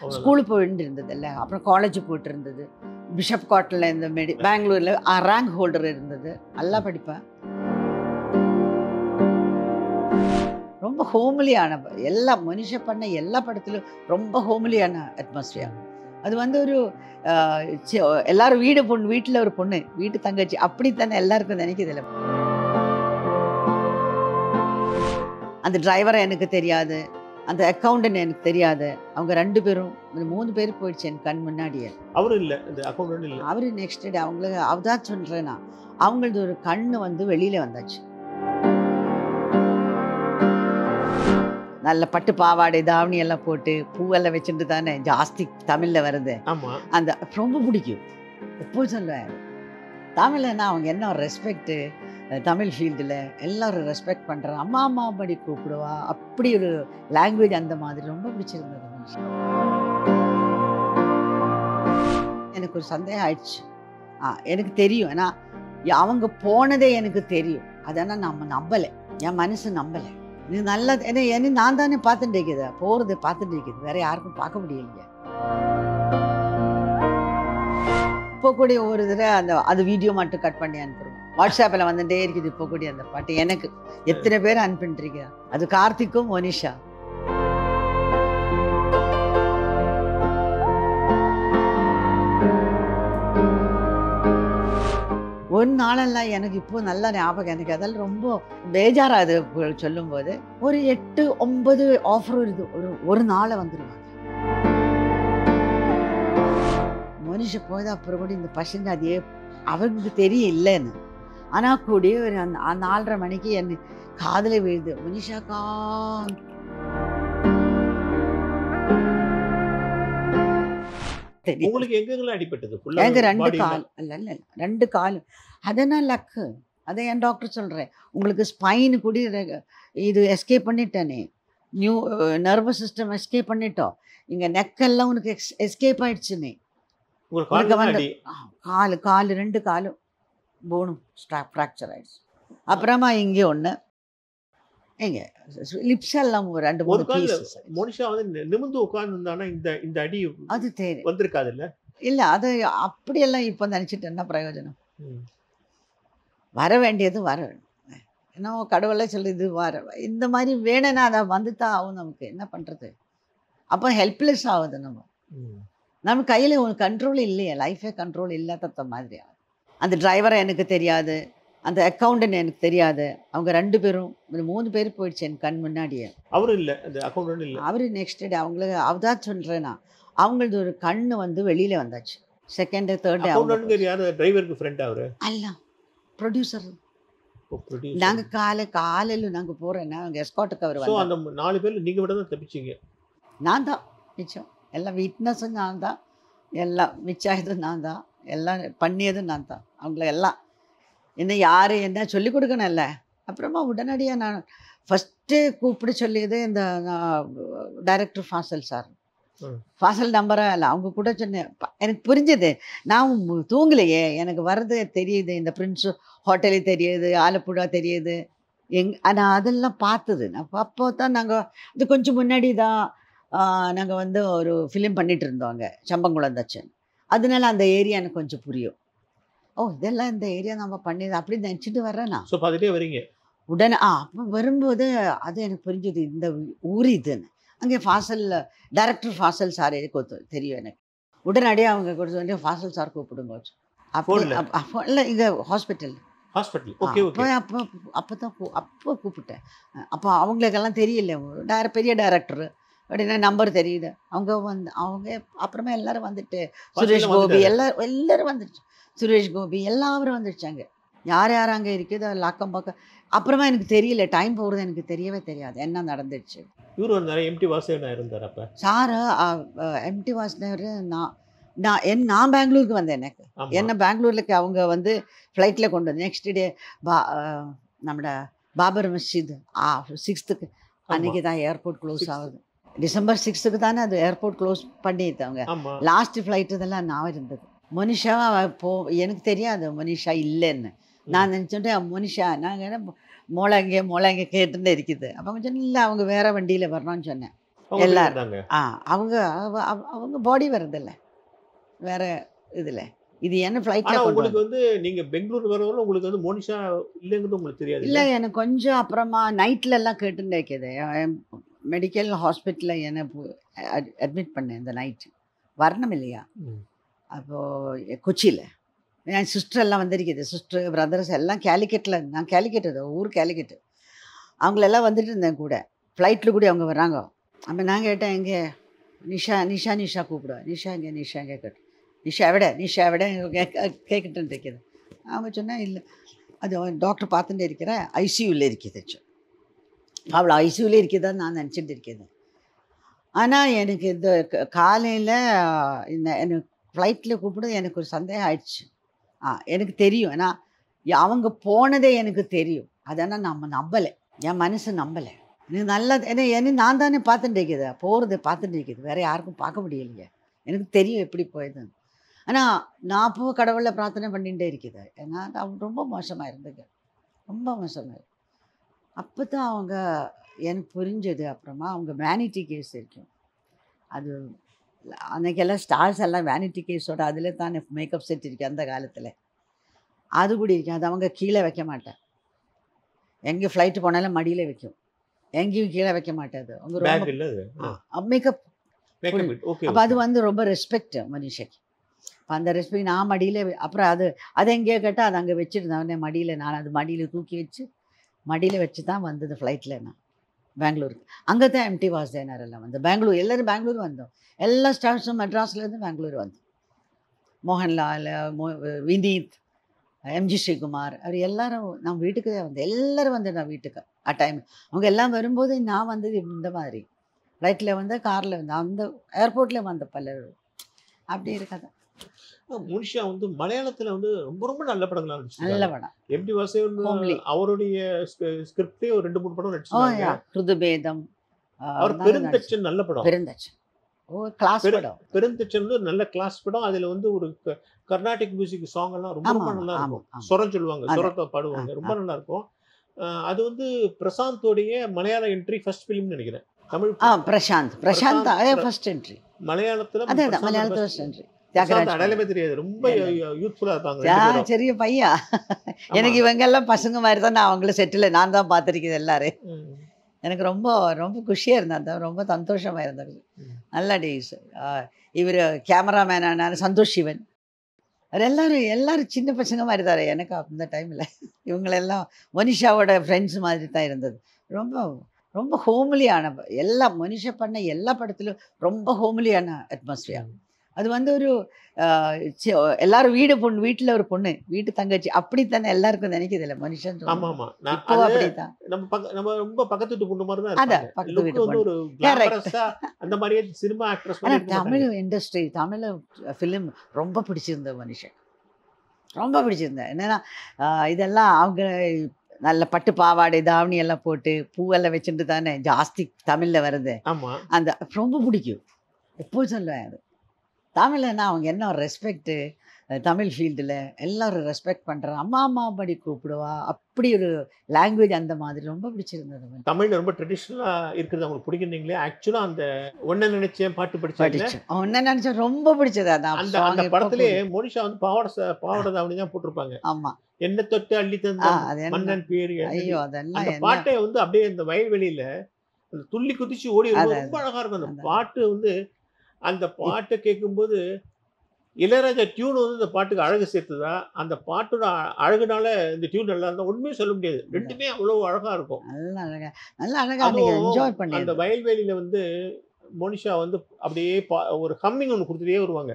School போயிட்டு இருந்ததில்ல, அப்புறம் காலேஜ் போயிட்டு இருந்தது. பிஷப் காட்டில் இந்த பெங்களூரில் ரேங்க் ஹோல்டர் இருந்தது. நல்லா படிப்பேன். ரொம்ப ஹோம்லியான எல்லா மனுஷன் பண்ண எல்லா படத்திலும் ரொம்ப ஹோம்லியான அட்மாஸ்பியர். அது வந்து ஒரு எல்லாரும் வீட்டில் ஒரு பொண்ணு, வீட்டு தங்கச்சி அப்படி தானே எல்லாருக்கும் நினைக்கிறதில்ல. அந்த டிரைவரை எனக்கு தெரியாது, அந்த அக்கௌண்டன்ட் எனக்கு தெரியாது. அவங்க 2 பேரும் 3 பேர் போயிடுச்சு என் கண் முன்னாடியே. அவரும் இல்லை, அந்த அக்கௌண்டன்ட் இல்லை. அவரு நெக்ஸ்ட் டே அவங்களுக்கு அவதான் சொல்கிறேன்னா அவங்களது ஒரு கண்ணு வந்து வெளியில் வந்தாச்சு. நல்ல பட்டு பாவாடை தாவணி எல்லாம் போட்டு பூவெல்லாம் வச்சுட்டு தானே ஜாஸ்தி தமிழில் வருது. அந்த ரொம்ப பிடிக்கும். எப்போ சொல்லுவேன் தமிழ்னா அவங்க என்ன ஒரு ரெஸ்பெக்டு, தமிழ் ஃபீல்டில் எல்லோரும் ரெஸ்பெக்ட் பண்ணுறாங்க. அம்மா அம்மா படி கூப்பிடுவா, அப்படி ஒரு லாங்குவேஜ் அந்த மாதிரி ரொம்ப பிடிச்சிருந்தது. எனக்கு ஒரு சந்தேகம் ஆயிடுச்சு. எனக்கு தெரியும், ஏன்னா அவங்க போனதே எனக்கு தெரியும். அதனால் நம்ம நம்பலை, என் மனசு நம்பலை. இது நல்லது, ஏன்னா நான் தானே பார்த்துட்டு இருக்குது, போகிறது பார்த்துட்டு இருக்குது, வேற யாருக்கும் பார்க்க முடியலைங்க. இப்போ கூட ஒரு தடவை அது வீடியோ மட்டும் கட் பண்ணி அனுப்புறோம். வாட்ஸ்அப்பில் வந்துட்டே இருக்குது இப்போ கூட அந்த பாட்டு. எனக்கு எத்தனை பேர் அனுப்பிட்டுருக்கா. அது கார்த்திக்கும் மோனிஷா. ஒரு நாளெல்லாம் எனக்கு இப்போ நல்ல ஞாபகம். எனக்கு அதெல்லாம் ரொம்ப பேஜாராது சொல்லும்போது. ஒரு 8-9 ஆஃபர் வருது ஒரு நாளை வந்துடுவாங்க. மனுஷ போய் அப்புறம் கூட இந்த பசங்க அதே அவங்களுக்கு தெரியும் இல்லைன்னு. ஆனால் கூட ஒரு 4:30 மணிக்கு என் காதில் விழுது, மனிஷாக்கா. உங்களுக்கு எங்கெல்லாம் அடிபட்டது? எனக்கு 2 கால் இல்லை 2 காலும். அதனால் லக்கு. அதை என் டாக்டர் சொல்கிறேன், உங்களுக்கு ஸ்பைனு கூட இது எஸ்கேப் பண்ணிட்டேனே, நர்வஸ் சிஸ்டம் எஸ்கேப் பண்ணிட்டோம், இங்கே நெக்கெல்லாம் உனக்கு எஸ்கேப் ஆயிடுச்சுன்னே. உங்களுக்கு வந்து கால் 2 காலும் போனும் ஃப்ராக்சர் ஆயிடுச்சு. அப்புறமா இங்கே ஒன்று, எங்க லிப்ஸ் எல்லாம் 2-3 பீசஸ். மோனிஷா வந்து நிமிர்ந்து உட்கார்ந்துருந்தானா இந்த அடி அது தெரியும் வந்திருக்காது இல்லை? இல்லை, அது அப்படியெல்லாம் இப்போ நினச்சிட்டு என்ன பிரயோஜனம்? வர வேண்டியது வர வேணும். ஏன்னா கடவுளே சொல்லுது வர இந்த மாதிரி வேணும்னா அதை வந்துதான் ஆகும். நமக்கு என்ன பண்ணுறது? அப்போ ஹெல்ப்லெஸ் ஆகுது. நம்ம கையில் ஒரு கண்ட்ரோல் இல்லையே, லைஃபே கண்ட்ரோல் இல்லாத மாதிரி ஆகுது. அந்த டிரைவரை எனக்கு தெரியாது, அந்த அக்கௌண்டன்ட் எனக்கு தெரியாது. அவங்க 2 பேரும் 3 பேர் போயிடுச்சு என் கண் முன்னாடியே. அவரும் இல்லை, அந்த அக்கௌண்டன்ட் இல்லை. அவரு நெக்ஸ்ட் டே அவங்களுக்கு அவதான் சொல்கிறேன்னா அவங்களது ஒரு கண்ணு வந்து வெளியில் வந்தாச்சு. Second third day. அக்கௌண்டன்ட் யார்? டிரைவருக்கு ஃப்ரெண்ட் அவரு? அல்ல, ப்ரொடியூசர். நாங்கள் காலையில் நாங்கள் போகிறேன்னா அவங்க எஸ்காட்டுக்கு அவர் வந்து அந்த 4 பேர் நீங்கள் விட தான் தப்பிச்சிங்க. நான் தான் மிச்சம், எல்லாம் விட்னஸும் நான் தான், எல்லாம் மிச்சாயதும் நான் தான், எல்லாம் பண்ணியதும் நான் தான். அவங்கள எல்லாம் என்ன யார் என்ன சொல்லிக் கொடுக்கணும்ல. அப்புறமா உடனடியாக நான் ஃபஸ்ட்டு கூப்பிட சொல்லியது இந்த டைரக்டர் ஃபாசல் சார். ஃபாசல் நம்பராக இல்லை, அவங்க கூட சொன்னேன். எனக்கு புரிஞ்சது, நான் தூங்கலையே, எனக்கு வர்றது தெரியுது, இந்த பிரின்ஸ் ஹோட்டலு தெரியுது, ஆலப்புழா தெரியுது, நான் அதெல்லாம் பார்த்தது. அப்போ தான் நாங்கள் இது கொஞ்சம் முன்னாடி தான் நாங்கள் வந்து ஒரு ஃபிலிம் பண்ணிகிட்டு இருந்தோம் அங்கே சம்பங்குளம் தச்சன். அதனால அந்த ஏரியா எனக்கு கொஞ்சம் புரியும். இதெல்லாம் இந்த ஏரியா நம்ம பண்ணிது அப்படி நினச்சிட்டு வர்றேன்னா. ஸோ பார்த்துட்டே வரீங்க உடனே. அப்போ வரும்போது அது எனக்கு புரிஞ்சது, இந்த ஊர் இதுன்னு. அங்கே ஃபாசல் டைரக்டர் ஃபாசல் சார் தெரியும் எனக்கு. உடனடியாக அவங்க கொடுத்து வந்து ஃபாசல் சார் கூப்பிடுங்க. அப்போ இல்லை, இங்கே ஹாஸ்பிட்டல். அப்போ கூப்பிட்டேன். அப்போ அவங்களுக்கெல்லாம் தெரியல, பெரிய டைரக்டர் அப்படின்னா நம்பர் தெரியுது. அவங்க அப்புறமா எல்லாரும் வந்துட்டு, சுரேஷ் கோபி எல்லாரும் வந்துடுச்சு, சுரேஷ் கோபி எல்லாரும் வந்துடுச்சாங்க. யார் அங்கே இருக்குது லாக்கம் பக்கம். அப்புறமா எனக்கு தெரியல, டைம் போகிறது எனக்கு தெரியவே தெரியாது என்ன நடந்துடுச்சு. இவர் வந்தார், எம்டி வாசுதேவன் இருந்தார். அப்போ சார் எம்டி வாசுதேவன் நான் பெங்களூருக்கு வந்தேன். எனக்கு என்ன பெங்களூருக்கு அவங்க வந்து ஃப்ளைட்டில் கொண்டு வந்து நெக்ஸ்ட் டே நம்மளோட பாபர் மஸ்ஜித் 6th அன்றைக்கி தான் ஏர்போர்ட் க்ளோஸ் ஆகுது. December 6th தானே அது ஏர்போர்ட் க்ளோஸ் பண்ணிட்டாங்க. லாஸ்ட் ஃப்ளைட்டு இதெல்லாம் நான் இருந்தது. மோனிஷா எனக்கு தெரியாது மோனிஷா இல்லைன்னு. நான் நினச்சிட்டேன் மோனிஷா நாங்கள் மோளங்க கேட்டுன்னு இருக்குது. அப்போ கொஞ்சம் இல்லை, அவங்க வேறு வண்டியில் வரணும்னு சொன்னேன். அவங்க எப்படி எல்லாரும் வந்தாங்க? அவங்க அவங்க பாடி வருதில்ல வேற இதில் இது என்ன ஃப்ளைட்டில் ஆனா கொண்டு உங்களுக்கு வந்து வந்து நீங்க பெங்களூர் வரவரை உங்களுக்கு வந்து மோனிஷா இல்லைங்கிறது உங்களுக்கு தெரியாது இல்ல? இல்லை எனக்கு கொஞ்சம் அப்புறமா நைட்ல எல்லாம் கேட்டுன்னு இருக்குது மெடிக்கல் ஹாஸ்பிட்டலில் என்னை அட்மிட் பண்ணேன் இந்த நைட்டு வரணும் இல்லையா ம். அப்போது கொச்சியில் என் சிஸ்டர் எல்லாம் வந்திருக்குது சிஸ்டர் பிரதர்ஸ் எல்லாம் கேலிக்கெட்டில் நான் கேலிக்கெட் அது ஊர் கேலிக்கெட்டு அவங்களெல்லாம் வந்துட்டு இருந்தேன் கூட ஃப்ளைட்டில் கூட அவங்க வராங்க அப்போ நான் கேட்டேன் எங்கே நிஷா நிஷா நிஷா கூப்பிடுவேன் நிஷா எங்கே கேட்டு நிஷா எവിടെ கேட்கிட்டு இருக்குது அவங்க சொன்னேன் இல்லை அது டாக்டர் பார்த்துட்டு இருக்கிறேன் ஐசியூவில் இருக்குது அவ்வளோ ஐசியூவில் இருக்குதான்னு நான் நினச்சிட்டு இருக்கிறேன் ஆனால் எனக்கு இந்த காலையில் இந்த எனக்கு ஃப்ளைட்டில் கூப்பிடுறது எனக்கு ஒரு சந்தேகம் ஆயிடுச்சு எனக்கு தெரியும் ஏன்னா அவங்க போனதே எனக்கு தெரியும் அதனால் நம்ம நம்பலை என் மனசு நம்பலை எனக்கு நல்லா ஏன்னா நான் தானே பார்த்துட்டு இருக்குது போகிறது பார்த்துட்டு இருக்குது வேறு யாருக்கும் பார்க்க முடியலையே எனக்கு தெரியும் எப்படி போயிடுதுன்னு ஆனால் நான் அப்போ கடவுளை பிரார்த்தனை பண்ணிகிட்டே இருக்குது ஏன்னா அது ரொம்ப மோசமாக இருந்தது ரொம்ப மோசமாக இருக்கு அப்போ தான் அவங்க எனக்கு புரிஞ்சது அப்புறமா அவங்க வேனிட்டி கேஸ் இருக்கும் அது அன்றைக்கெல்லாம் ஸ்டார்ஸ் எல்லாம் வேனிட்டி கேஸோட அதில் தான் மேக்கப் செட் இருக்கு அந்த காலத்தில் அது கூட இருக்கு அது அவங்க கீழே வைக்க மாட்டேன் எங்கே ஃப்ளைட்டு போனாலும் மடியில் வைக்கும் எங்கேயும் கீழே வைக்க மாட்டாது அவங்க பேக் ரொம்ப இல்ல அது. Makeup makeup okay. அப்போ அது வந்து ரொம்ப ரெஸ்பெக்ட் மனுஷக்கு அப்போ அந்த ரெஸ்பெக்ட் நான் மடியில் அப்புறம் அது எங்கேயோ கேட்டால் அது அங்கே வச்சுருந்தேன் மடியில் நான் அது மடியில் தூக்கி வச்சு மடியில் வச்சு தான் வந்தது ஃப்ளைட்டில் நான் பெங்களூருக்கு அங்கே தான் எம்டி வாசுதேவனார் எல்லாம் வந்து பெங்களூர் எல்லோரும் பெங்களூர் வந்தோம் எல்லா ஸ்டாஃப்ஸும் மெட்ராஸ்லேருந்து பெங்களூர் வந்தோம் மோகன்லால் வினீத் எம்ஜி ஸ்ரீகுமார் அவர் எல்லாரும் நான் வீட்டுக்கு தான் வந்தேன் எல்லோரும் வந்து நான் வீட்டுக்கு டைம் அவங்க எல்லாம் வரும்போது நான் வந்தது இந்த மாதிரி ஃப்ளைட்டில் வந்து காரில் வந்து அந்த ஏர்போர்ட்டில் வந்த பலரும் அப்படி இருக்காது மோனிஷா வந்து மலையாளத்துல வந்து ரொம்ப ரொம்ப நல்ல படங்களா நல்ல நடிச்சிருக்காங்க. படம் எம்டி வாசுதேவன் Homely. அவருடைய ஸ்கிரிப்டே ஒரு 2-3 படம் நடிச்சிருக்காங்க. ருதுபேதம் அவர் பெருந்தச்சன் நல்ல படம். பெருந்தச்சு ஓ கிளாஸ் படம் பெருந்தச்சன் வந்து நல்ல கிளாஸ் படம். அதுல வந்து ஒரு கர்நாடிக் மியூசிக் சாங் எல்லாம் ரொம்ப ரொம்ப ஆமா, நல்லா ஆமா, இருக்கும். ஆமா. சொரம் சொல்லுவாங்க, அது. சொரத்தை பாடுவாங்க, ரொம்ப நல்லா இருக்கும். அது வந்து பிரசாந்தோடைய மலையாள என்ட்ரி ஃபர்ஸ்ட் ஃபிலிம்னு நினைக்கிறேன். தமிழ் பிரசாந்த் பிரசாந்த் ஃபர்ஸ்ட் என்ட்ரி மலையாளத்துல அதான் பிரசாந்த் மலையாளத்தில் first- ஃபர்ஸ்ட் என்ட்ரி பிரசாந்த் அடையாளமே தெரியாது. ரொம்ப யூத்ஃபுல்லா இருப்பாங்க ரெண்டு பேரும். பெரிய பையா எனக்கு இவங்க எல்லாம் பசங்க மாதிரி தான் நான் அவங்கள செட்டில் நான் தான் பார்த்துருக்கேன் எல்லாரும் ம். எனக்கு ரொம்ப ரொம்ப குஷியாக இருந்தேன் ரொம்ப சந்தோஷமாக இருந்தது ம். நல்ல டேஸ் இவர் கேமராமேனான சந்தோஷ் சிவன் அவர் எல்லாரும் சின்ன பசங்க மாதிரி தாரு எனக்கு அந்த டைமில் இவங்களெல்லாம் மனிஷாவோட ஃப்ரெண்ட்ஸ் மாதிரி தான் இருந்தது ரொம்ப ரொம்ப ஹோம்லியான எல்லா மனுஷ பண்ண எல்லா படத்துலையும் ரொம்ப ஹோம்லியான அட்மாஸ்பியர் அது வந்து ஒரு எல்லாரும் வீட்டில் ஒரு பொண்ணு வீட்டு தங்கச்சி அப்படித்தானே எல்லாருக்கும் நினைக்குது இல்லை மனுஷன் ஆமா ஆமா நான் இப்போ அது அப்படித்தான் நம்ம ரொம்ப பக்கத்து வீட்டு பொண்ணு மாதிரி தான் அதான், இருப்பாங்க. பக்கத்து Look வீட்டு வந்து ஒரு கிளாமரஸா அந்த மாதிரியே சினிமா ஆக்ட்ரஸ் மாதிரி ஆனால் இருக்க மாட்டாங்க. தமிழ் இண்டஸ்ட்ரி தமிழ் ஃபிலிம் ரொம்ப பிடிச்சிருந்த மனுஷன் ரொம்ப பிடிச்சிருந்தேன் என்னென்னா இதெல்லாம் அவங்க நல்ல பட்டு பாவாடை தாவணி எல்லாம் போட்டு பூவெல்லாம் வச்சுட்டு தானே ஜாஸ்தி தமிழில் வருது ஆமா அந்த ரொம்ப பிடிக்கும் எப்போ சொல்லுவேன் அது தமிழ்னா அவங்க என்ன ஒரு ரெஸ்பெக்ட்டு தமிழ் ஃபீல்டில் எல்லாரும் ரெஸ்பெக்ட் பண்ணுறாங்க அம்மா அம்மா படி கூப்பிடுவா அப்படி ஒரு லாங்குவேஜ் அந்த மாதிரி ரொம்ப பிடிச்சிருந்தது தமிழ்ல ரொம்ப ட்ரெடிஷ்னலா இருக்கிறது அவங்களுக்கு பிடிக்கிறீங்களே. ஆக்சுவலா அந்த ஒன்ன நினைச்சேன் பாட்டு படிச்சாங்க. படித்தேன் ஒன்று நினச்சேன் ரொம்ப பிடிச்சது அதான் அந்த அந்த படத்திலே மோனிஷா வந்து பாவாடை தாவணி தான் போட்டிருப்பாங்க. ஆமாம் என்ன தொட்டு அள்ளி தந்த அது என்ன மன்னன் பேரு ஐயோ அதெல்லாம் அந்த என்ன பாட்டை வந்து அப்படியே அந்த வயல்வெளியில அந்த துள்ளி குதிச்சு ஓடி வரும்போது அது, ரொம்ப அழகா இருக்கும். அந்த அது. பாட்டு வந்து அந்த பாட்டை கேட்கும்போது இளையராஜா டியூன் வந்து இந்த பாட்டுக்கு அழகு சேர்த்துதா, அந்த பாட்டோட அழகுனால இந்த டியூன் நல்லா இருந்தா ஒண்ணுமே சொல்ல முடியாது. ரெண்டுமே அவ்வளவு அழகா இருக்கும். நல்லா அழகா நீங்க அதுவும் என்ஜாய் அந்த பண்ணி வயல்வெளியில வந்து மோனிஷா வந்து அப்படியே ஒரு ஹம்மிங் ஒன்று கொடுத்துட்டே வருவாங்க.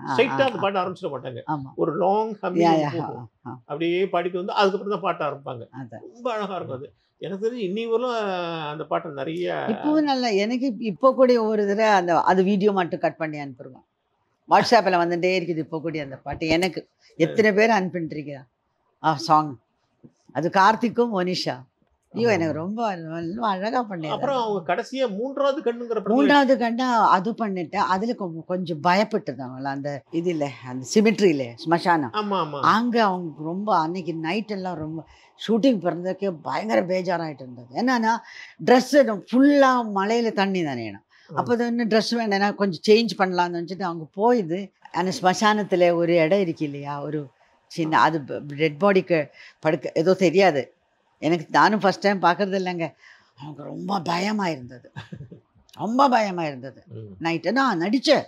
ஸ்ட்ரைட்டா அந்த பாட்டு ஆரம்பிச்சிட மாட்டாங்க. ஆமா ஒரு லாங் யா ஹம்மிங் யா போகும். அப்படியே பாடிட்டு வந்து அதுக்கப்புறம் தான் பாட்ட ஆரம்பிப்பாங்க. அதான் ரொம்ப அழகா இருக்கும் அது. எனக்கு தெரிஞ்சு இன்னி வரலும் அந்த பாட்டை நிறைய இப்பவும் நல்லா எனக்கு இப்போ கூட ஒரு தடவை அது வீடியோ மட்டும் கட் பண்ணி அனுப்புருவேன் வாட்ஸ்அப்பில் வந்துட்டே இருக்குது இப்போ கூட அந்த பாட்டு எனக்கு எத்தனை பேர் அனுப்பிட்டுருக்கிறா சாங் அது கார்த்திக்கும் மோனிஷா ஐயோ எனக்கு ரொம்ப அழகா பண்ணேன் அப்புறம் அவங்க கடைசியா மூன்றாவது கண்ணுங்கிற படத்துல மூன்றாவது கண்டா அது பண்ணிட்டேன் அதுல கொஞ்சம் பயப்பட்டுருந்தாங்களா அந்த இது இல்லை அந்த சிமெட்ரியில ஸ்மசானம் ஆமா ஆமா அங்கே அவங்க ரொம்ப அன்னைக்கு நைட் எல்லாம் ரொம்ப ஷூட்டிங் பிறந்ததுக்கே பயங்கர பேஜாராகிட்டு இருந்தது என்னன்னா ட்ரெஸ்ஸு ஃபுல்லாக மழையில் தண்ணி தானே அப்போ இன்னும் ட்ரெஸ் வேண்டாம் கொஞ்சம் சேஞ்ச் பண்ணலாம்னு நினச்சிட்டு அவங்க போயிது. அந்த ஸ்மசானத்தில் ஒரு இடம் இருக்கு இல்லையா, ஒரு சின்ன அது டெட் பாடிக்கு படுக்க ஏதோ தெரியாது எனக்கு, நானும் ஃபஸ்ட் டைம் பார்க்குறது இல்லைங்க. அவங்க ரொம்ப பயமாக இருந்தது, ரொம்ப பயமாக இருந்தது. நைட்டு நான் நடித்தேன்,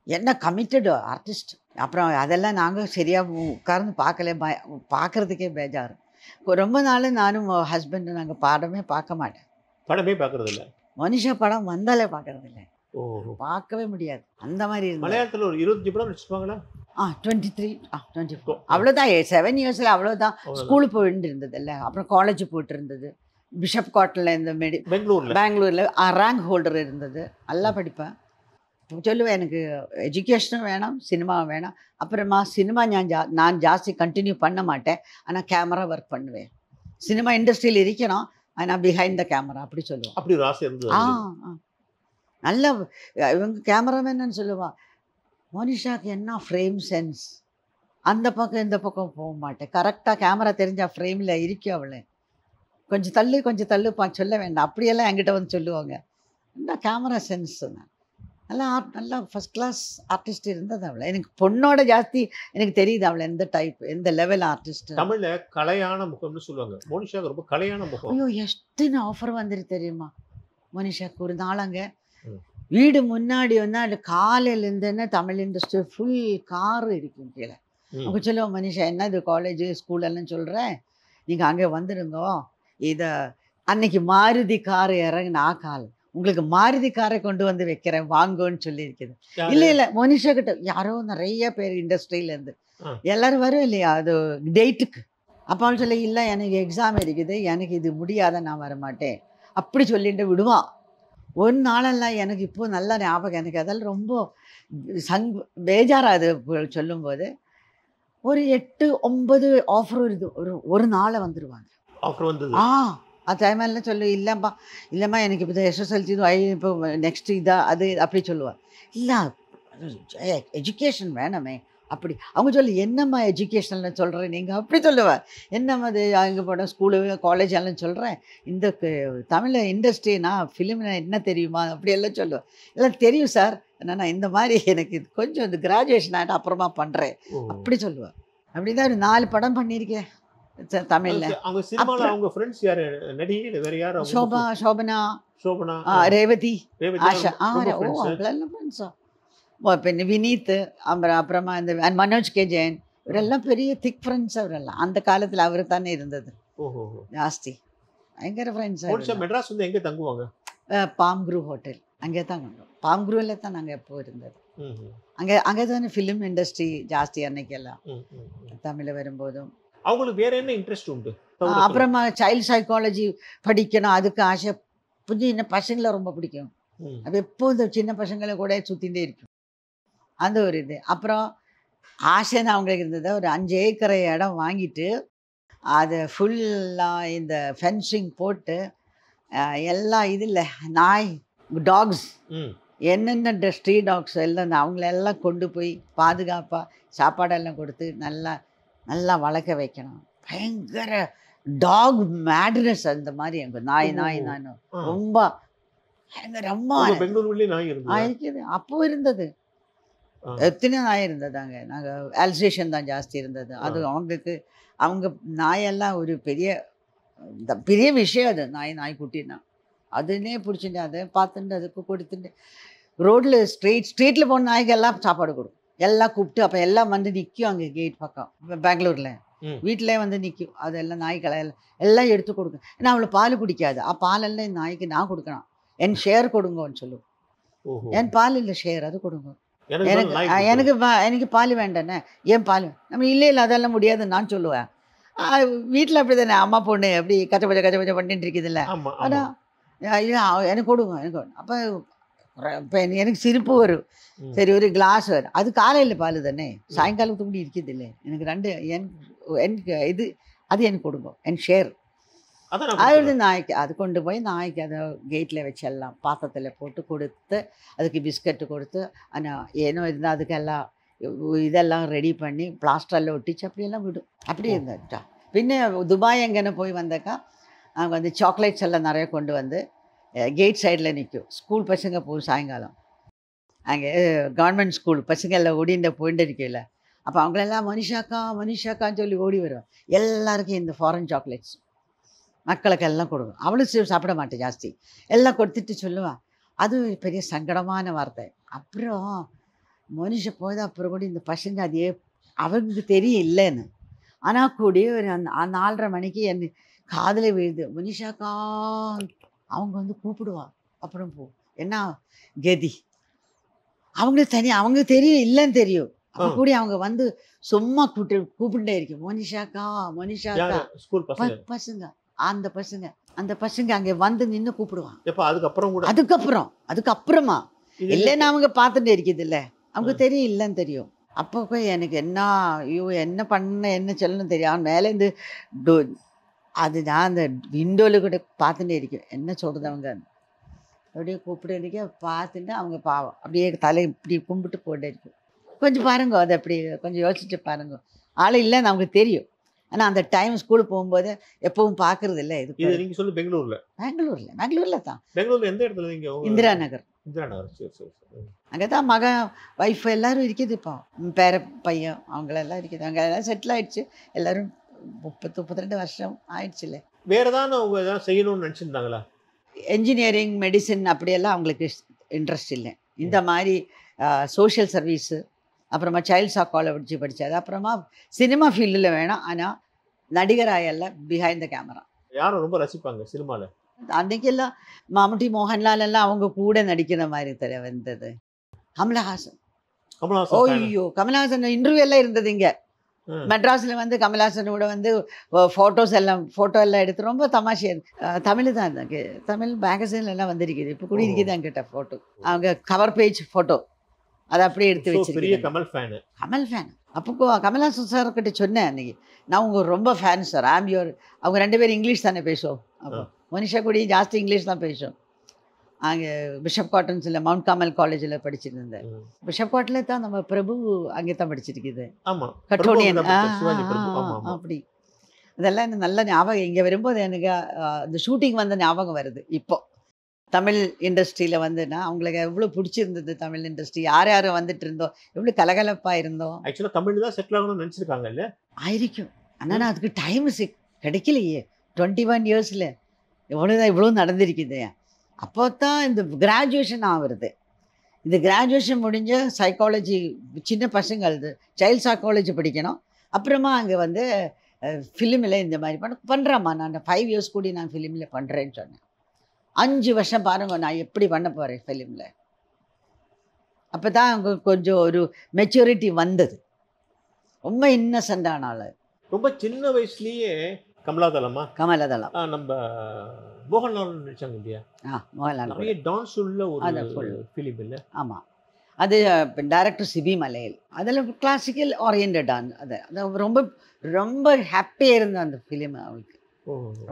என்ன கமிட்டடு ஆர்டிஸ்ட். அப்புறம் அதெல்லாம் நாங்கள் சரியாக உட்கார்ந்து பார்க்கல, பார்க்குறதுக்கே பேஜாரு. ரொம்ப நாள் நானும் ஹஸ்பண்டும் நாங்கள் படமே பார்க்க மாட்டேன். படமே பார்க்கறது இல்லை. மனுஷ படம் வந்தாலே பார்க்கறது இல்லை, ஓஹோ, பார்க்கவே முடியாது. அந்த மாதிரி இருந்தது. மலையாளத்தில் ஒரு 25 படம் வச்சுப்பாங்களா? 23 24 அவ்வளோதான். 7 இயர்ஸில் அவ்வளோதான். ஸ்கூலு போயிட்டு இருந்தது இல்லை, அப்புறம் காலேஜ் போயிட்டு இருந்தது. பிஷப் காட்டில் இந்த பெங்களூரில் ரேங்க் ஹோல்டர் இருந்தது. நல்லா படிப்பேன், சொல்லுவேன். எனக்கு எஜுகேஷனும் வேணும், சினிமாவும் வேணும். அப்புறமா சினிமா நான் ஜாஸ்தி கண்டினியூ பண்ண மாட்டேன், ஆனால் கேமரா ஒர்க் பண்ணுவேன். சினிமா இண்டஸ்ட்ரியில் இருக்கணும், ஆனால் பிஹைண்ட் த கேமரா அப்படி சொல்லுவோம். அப்படி ஒரு ஆசை இருந்தது. நல்ல இவங்க கேமராமேன்னு சொல்லுவா, மோனிஷாக்கு என்ன ஃப்ரேம் சென்ஸ், அந்த பக்கம் இந்த பக்கம் போக மாட்டேன், கரெக்டாக கேமரா தெரிஞ்சா ஃப்ரேமில் இருக்கும் அவளை. கொஞ்சம் தள்ளு சொல்ல வேண்டாம், அப்படியெல்லாம் என்கிட்ட வந்து சொல்லுவாங்க. என்ன கேமரா சென்ஸ், நல்லா ஃபஸ்ட் கிளாஸ் ஆர்டிஸ்ட் இருந்தது அவளை. எனக்கு பொண்ணோட ஜாஸ்தி எனக்கு தெரியுது அவளை எந்த டைப், எந்த லெவல் ஆர்டிஸ்ட். தமிழ்ல கலையான முகம்னு சொல்லுவாங்க, மோனிஷாக்கு ரொம்ப கலையான முகம். ஐயோ எத்தனை ஆஃபர் வந்துரு தெரியுமா மோனிஷாக்கு. ஒரு நாளாங்க வீடு முன்னாடி வந்து அது காலையிலேருந்துன்னு தமிழ் இண்டஸ்ட்ரி ஃபுல் கார் இருக்கும் கீழே. அவங்க சொல்லுவோம், மனிஷா என்ன இது காலேஜு ஸ்கூலெல்லாம் சொல்கிறேன், நீங்கள் அங்கே வந்துடுங்க, இதை அன்னைக்கு மாருதி கார் இறங்கினா கால் உங்களுக்கு மாருதி காரை கொண்டு வந்து வைக்கிறேன் வாங்கன்னு சொல்லியிருக்குது. இல்லை மோனிஷா கிட்ட யாரோ நிறைய பேர் இண்டஸ்ட்ரியிலேருந்து எல்லோரும் வரும் இல்லையா அது டேட்டுக்கு. அப்போ அவள் சொல்லி, இல்லை எனக்கு எக்ஸாம் இருக்குது, எனக்கு இது முடியாத, நான் வரமாட்டேன் அப்படி சொல்லிட்டு விடுவான். ஒரு நாளெல்லாம் எனக்கு இப்போது நல்ல ஞாபகம், எனக்கு அதெல்லாம் ரொம்ப பேஜாராது சொல்லும்போது. ஒரு 8-9 ஆஃபர் வருது, ஒரு நாளை வந்துடுவாங்க ஆஃபர் வந்தது. அது டைமெல்லாம் சொல்லு, இல்லைம்மா எனக்கு இப்போ எஸ்எஸ்எல்சி இப்போ நெக்ஸ்ட் அது அப்படி சொல்லுவாள். இல்லை எஜுகேஷன் வேணுமே அப்படி. அவங்க சொல்லி, என்னம்மா எஜுகேஷனில் சொல்கிறேன் நீங்கள் அப்படி சொல்லுவேன். என்னம்மா அது அங்கே போன ஸ்கூலு காலேஜ் எல்லாம் சொல்கிறேன், இந்த தமிழ் இண்டஸ்ட்ரினா ஃபிலிம்னா என்ன தெரியுமா அப்படியெல்லாம் சொல்லுவேன். எல்லாம் தெரியும் சார், என்னன்னா இந்த மாதிரி எனக்கு கொஞ்சம் இந்த கிராஜுவேஷன் ஆகிட்டு அப்புறமா பண்ணுறேன் அப்படி சொல்லுவேன். அப்படி தான் ஒரு 4 படம் பண்ணியிருக்கேன் தமிழில். அவங்க சினிமாவில் அவங்க ஃப்ரெண்ட்ஸ் யார் நடிகை வேறு யார்? சோபனா, ரேவதி, ஆஷா. அவங்களெல்லாம் ஃப்ரெண்ட்ஸா. வினீத், அப்புறமா இந்த மனோஜ் கே ஜெயின், இவரெல்லாம் பெரிய திக் ஃப்ரெண்ட்ஸ். அவரெல்லாம் அந்த காலத்தில் அவர் தானே இருந்தது ஜாஸ்தி, பயங்கர ஃப்ரெண்ட்ஸ். மெட்ராஸ் வந்து எங்கே தங்குவாங்க? பாம் குரூ ஹோட்டல், அங்கே தான் கொண்டோம். பாம் குரூவில் தான் நாங்கள் எப்போ இருந்தது. அங்கே தானே ஃபிலிம் இண்டஸ்ட்ரி ஜாஸ்தி அன்னைக்கெல்லாம் தமிழில் வரும்போதும். அவங்களுக்கு வேறு என்ன இன்ட்ரெஸ்ட் உண்டு? அப்புறமா சைல்டு சைக்காலஜி படிக்கணும், அதுக்கு ஆசை. சின்ன பசங்களை ரொம்ப பிடிக்கும், அது எப்போது சின்ன பசங்களை கூட சுற்றிகிட்டே இருக்கும், அந்த ஒரு இது. அப்புறம் ஆசைன்னு அவங்களுக்கு இருந்தது, ஒரு 5 ஏக்கரை இடம் வாங்கிட்டு அதை ஃபுல்லாக இந்த ஃபென்சிங் போட்டு எல்லாம் இதில் நாய் டாக்ஸ் என்னென்ன ஸ்ட்ரீட் டாக்ஸ் எல்லாம் அவங்களெல்லாம் கொண்டு போய் பாதுகாப்பாக சாப்பாடெல்லாம் கொடுத்து நல்லா வளர்க்க வைக்கணும். பயங்கர டாக் மேட்னஸ் அந்த மாதிரி. எங்க நாய் ரொம்ப இருக்குது. அப்போ இருந்தது எத்தனை நாய் இருந்தது அங்கே. நாங்கள் அல்சேஷன் தான் ஜாஸ்தி இருந்தது. அது அவங்க நாயெல்லாம் ஒரு பெரிய விஷயம். அது நாய்க்குட்டின்னா அதுன்னே பிடிச்சிட்டு அதை பார்த்துட்டு அதுக்கு கொடுத்துட்டு ரோட்டில் ஸ்ட்ரீட்டில் போன நாய்க்கு எல்லாம் சாப்பாடு கொடுக்கும், எல்லாம் கூப்பிட்டு. அப்போ எல்லாம் வந்து நிற்கும் அங்கே கேட் பக்கம். பெங்களூரில் வீட்டிலே வந்து நிற்கும். அதெல்லாம் நாய்க்களை எல்லாம் எடுத்து கொடுக்கும். ஏன்னா அவளை பால் குடிக்காது. பாலெல்லாம் இந்த நாய்க்கு நான் கொடுக்கணும், என் ஷேர் கொடுங்கன்னு சொல்லுவோம். என் பால் இல்லை ஷேர், அது கொடுங்க. எனக்கு பால் வேண்டானே, ஏன் பால் நம்ம இல்லை அதெல்லாம் முடியாதுன்னு நான் சொல்லுவேன். வீட்டில் அப்படி தானே அம்மா பொண்ணு அப்படி கச்சபச்ச பண்ணிட்டு இருக்குதுல்ல. ஆனால் எனக்கு கொடுங்க எனக்கு. அப்போ இப்போ எனக்கு சிரிப்பு வரும். சரி ஒரு கிளாஸ் வரும், அது காலையில் பால் தானே, சாயங்காலத்துக்கு முடி இருக்குது இல்லை. எனக்கு 2 எனக்கு அது எனக்கு கொடுங்க, என் ஷேர். அது நாய்க்கு அது கொண்டு போய் நாய்க்கு அதை கேட்டில் வச்செல்லாம் பாத்திரத்தில் போட்டு கொடுத்து, அதுக்கு பிஸ்கட்டு கொடுத்து, ஆனால் ஏனோ இருந்தால் அதுக்கெல்லாம் இதெல்லாம் ரெடி பண்ணி பிளாஸ்டரில் ஒட்டிச்சு அப்படியெல்லாம் விடும். அப்படி இருந்துட்டா. பின்ன துபாய் எங்கேன்னு போய் வந்தாக்கா அங்கே வந்து சாக்லேட்ஸ் எல்லாம் நிறைய கொண்டு வந்து கேட் சைடில் நிற்கும். ஸ்கூல் பசங்க போகும் சாயங்காலம். அங்கே கவர்மெண்ட் ஸ்கூல் பசங்க எல்லாம் ஓடிண்ட போயிட்டு இருக்கையில் அப்போ அவங்களெல்லாம் மனிஷாக்கா மனிஷாக்கான்னு சொல்லி ஓடி வருவான். எல்லாருக்கும் இந்த ஃபாரின் சாக்லேட்ஸ் மக்களுக்கு எல்லாம் கொடுக்கும். அவளும் சாப்பிட மாட்டேன் ஜாஸ்தி. எல்லாம் கொடுத்துட்டு சொல்லுவாள். அது பெரிய சங்கடமான வார்த்தை. அப்புறம் மனுஷ போய் அப்புறம் கூட இந்த பசங்க அதே அவங்களுக்கு தெரியும் இல்லைன்னு. ஆனால் கூட ஒரு அந்த 4:30 மணிக்கு என் காதில் விழுது மனிஷாக்கா. அவங்க வந்து கூப்பிடுவா. அப்புறம் போ என்ன கதி அவங்களுக்கு அவங்களுக்கு தெரியும் இல்லைன்னு தெரியும். அப்போ கூட அவங்க வந்து சும்மா கூப்பிட்டே இருக்கு மனிஷாக்கா மனிஷாக்கா. ஸ்கூல் பசங்க அந்த பசங்க அங்கே வந்து நின்று கூப்பிடுவாங்க. அதுக்கப்புறமா இல்லைன்னு அவங்க பார்த்துட்டு இருக்குது இல்லை. அவங்க தெரியும் இல்லைன்னு தெரியும். அப்போ போய் எனக்கு என்ன ஐயோ என்ன பண்ண என்ன சொல்லணும்னு தெரியும். அவன் மேலேருந்து அது நான் அந்த விண்டோவில் கூட பார்த்துட்டே இருக்கேன் என்ன சொல்கிறது. அவங்க அப்படியே கூப்பிட்டு பார்த்துட்டு அவங்க பாவம் அப்படியே தலை இப்படி கும்பிட்டு போட்டே இருக்கும். கொஞ்சம் பாருங்க அது அப்படி கொஞ்சம் யோசிச்சுட்டு பாருங்க. ஆள் இல்லைன்னு அவங்களுக்கு தெரியும். ஆனால் அந்த டைம் ஸ்கூலுக்கு போகும்போது எப்பவும் பார்க்கறது இல்லை. இது நீங்கள் சொல்லி பெங்களூரில் தான். பெங்களூரில் எந்த இடத்துல நீங்கள்? இந்திரா நகர். சரி. அங்கே தான் மகன் ஒய்ஃப் எல்லோரும் இருக்குது. இப்போ பேர பையன் அவங்களெல்லாம் இருக்குது. அங்கே எல்லாம் செட்டில் ஆகிடுச்சு. எல்லோரும் 32 வருஷம் ஆயிடுச்சுல்ல. வேறு ஏதாவது அவங்க எதாவது செய்யணும்னு நினச்சிருந்தாங்களா? என்ஜினியரிங் மெடிசன் அப்படியெல்லாம் அவங்களுக்கு இன்ட்ரெஸ்ட் இல்லை. இந்த மாதிரி சோஷியல் சர்வீஸு அப்புறமா சைல்ட் சைக்காலஜி படித்தது. அப்புறமா சினிமா ஃபீல்டில் வேணும். ஆனால் நடிகராயெல்லாம் பிஹைண்ட் த கேமரா. யாரும் ரொம்ப ரசிப்பாங்க சினிமாவில்? அன்றைக்கெல்லாம் மம்முட்டி மோகன்லால் எல்லாம் அவங்க கூட நடிக்கிற மாதிரி வந்தது. கமலஹாசன். ஐயோ கமலஹாசன் இன்டர்வியூ எல்லாம் இருந்தது இங்கே மெட்ராஸில். வந்து கமலஹாசனோட வந்து ஃபோட்டோ எல்லாம் எடுத்து ரொம்ப தமாஷையாக இருக்கு. தமிழ் தான் இருந்தாங்க. தமிழ் மேகசின்ல எல்லாம் வந்திருக்குது. இப்போ கூட இருக்குது என்கிட்ட ஃபோட்டோ. அவங்க கவர் பேஜ் ஃபோட்டோ அதை அப்படியே எடுத்து வச்சிருக்கேன். கமல் ஃபேன். அப்போ கமல்ஹாசன் சார் கிட்ட சொன்னேன் அன்றைக்கி, நான் உங்கள் ரொம்ப ஃபேன் சார். ஆம்பியோர். அவங்க 2 பேரும் இங்கிலீஷ் தானே பேசுவோம். அப்போ மனிஷா கூட ஜாஸ்தி இங்கிலீஷ் தான் பேசுவோம். அங்கே பிஷப் காட்டன்ஸில் மவுண்ட் கார்மல் காலேஜில் படிச்சிருந்தேன். பிஷப் காட்டில் தான் நம்ம பிரபு அங்கே தான் படிச்சிருக்குது. கட்டோனியன். அப்படி இதெல்லாம் எனக்கு நல்ல ஞாபகம். இங்கே வரும்போது எனக்கு அந்த ஷூட்டிங் வந்த ஞாபகம் வருது. இப்போ தமிழ் இண்டஸ்ட்ரியில் வந்துன்னா அவங்களுக்கு எவ்வளோ பிடிச்சிருந்தது. தமிழ் இண்டஸ்ட்ரி யார் யாரும் வந்துட்டு இருந்தோம், எவ்வளோ கலகலப்பாக இருந்தோம். ஆக்சுவலாக தமிழ் தான் செட்டில் ஆகணும்னு நினச்சிருக்காங்க இல்லை? ஆயிருக்கும். ஆனால் அதுக்கு டைம் கிடைக்கலையே. 21 இயர்ஸில் இவ்வளோ நடந்திருக்குது. அப்போ தான் இந்த கிராஜுவேஷன் ஆகுறது. இந்த கிராஜுவேஷன் முடிஞ்ச சைக்காலஜி சின்ன பசங்களது சைல்ட் சைக்காலஜி படிக்கணும். அப்புறமா அங்கே வந்து ஃபிலிமில் இந்த மாதிரி பண்ணுறேம்மா. நான் 5 இயர்ஸ் கூடி நான் ஃபிலிமில் பண்ணுறேன்னு சொன்னேன். 5 வருஷம் பாருங்க நான் எப்படி பண்ண போகிறேன் ஃபிலிமில். அப்போ தான் அவங்க கொஞ்சம் ஒரு மெச்சூரிட்டி வந்தது. ரொம்ப இன்னசென்டான ஆள். ரொம்ப சின்ன வயசுலேயே கமலாதளமா? கமலாதளம். நம்ம மோகன்லால் நடிச்சாங்க இல்லையா? மோகன்லால் நிறைய டான்ஸ் உள்ள ஒரு ஃபிலிம் இல்லை? ஆமாம். அது டைரக்டர் சிபி மலையல். அதில் கிளாசிக்கல் ஓரியன்ட் டான்ஸ். அது ரொம்ப ரொம்ப ஹாப்பியாக இருந்தது அந்த ஃபிலிம். அவளுக்கு